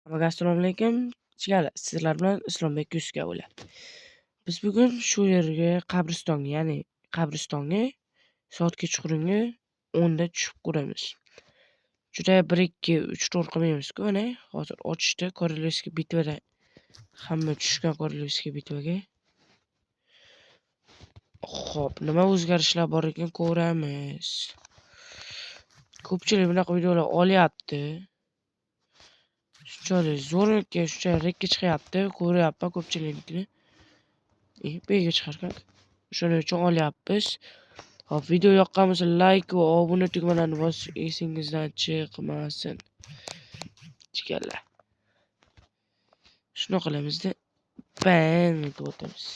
Hammaga assalomu alaykum. Sizlar bilan Islombek Yusuf bo'ladi. Biz bugun shu yerga qabristonga soat kechqurungi 10 da tushib ko'ramiz. Juda 1, 2, 3 to'rt qilmaymiz-ku mana. Hozir ochishda Korolevskiy bitvada hamma tushgan Korolevskiy bitvaga. Xo'p, nima o'zgarishlar bor ekan ko'ramiz. Ko'pchilik bunaqa videolar olyapti. Shunchalik zo'rmikan, shunchalik rekka chiqyapti, ko'ryapman ko'pchiliknikini. Bu yerga chiqarkan. Shuning uchun olyapmiz. Hop, video yoqqan bo'lsa like va obuna tugmalarini bosish esingizdan chiqmasin. Chiqarlar. Shuni qilamizda bang deb o'tamiz.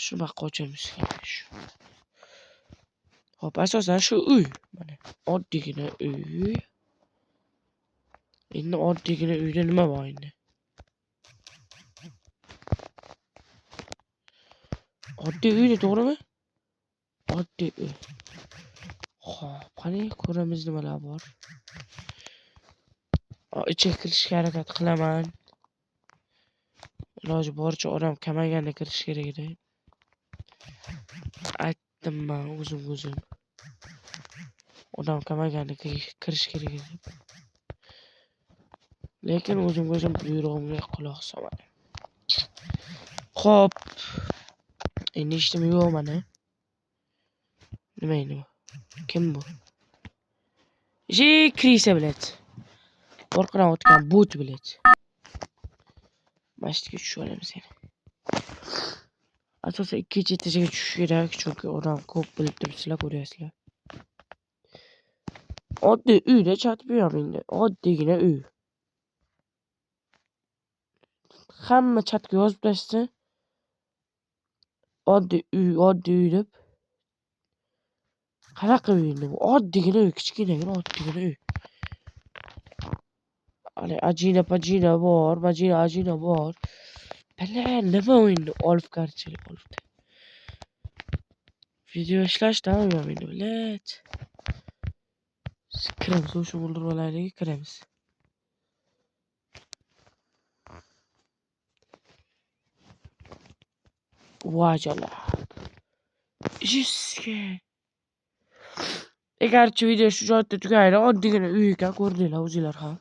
Shuni buyoqqa ochamiz. Hop, asosan shu uy. Mana oddiygina uy. Endi oddiygina uyda nima bor endi? Oddiy uyda, to'g'rimi? Oddiy uy. Xo'p, qani ko'ramiz nimalar bor. Ichiga kirishga harakat qilaman. Iloji boricha odam kamayganda kirish kerak edi. Aytdim men o'zim. Odam kamayganda kirish kerak edi. Lekin o'zim buyrug'imga quloq solmadim. Xo'p. Endi ishtim yo'q mana. Nima endi bu? Kim bu? Krisa, блядь. Orqadan o'tgan bot, блядь. Mashitga tushib olamiz seni. Asosan ikkinchi etajaga tushish kerak, chunki odam ko'p bilib turibsizlar, ko'ryapsizlar. Oddiy uyda chatib yuraman endi. Oddiygina uy. Hamma chatga yozib tashsa. Oddiy uy deb. Qanaqa uy endi bu? Oddiygina uy, kichkinagina oddiygina uy. Hali ajina bor, ajina bor. Bala nima o'yindi? Olib qarchilik olibdi. Video ishlashdan o'ynamayman endi, блядь. Kiramiz, o'sha o'ldirib olaylik, kiramiz. Vajalar. Jiske. Egarchi video shu joyda tugaydi, oddiygina uy ekan, ko'rdinglar o'zinglar ham.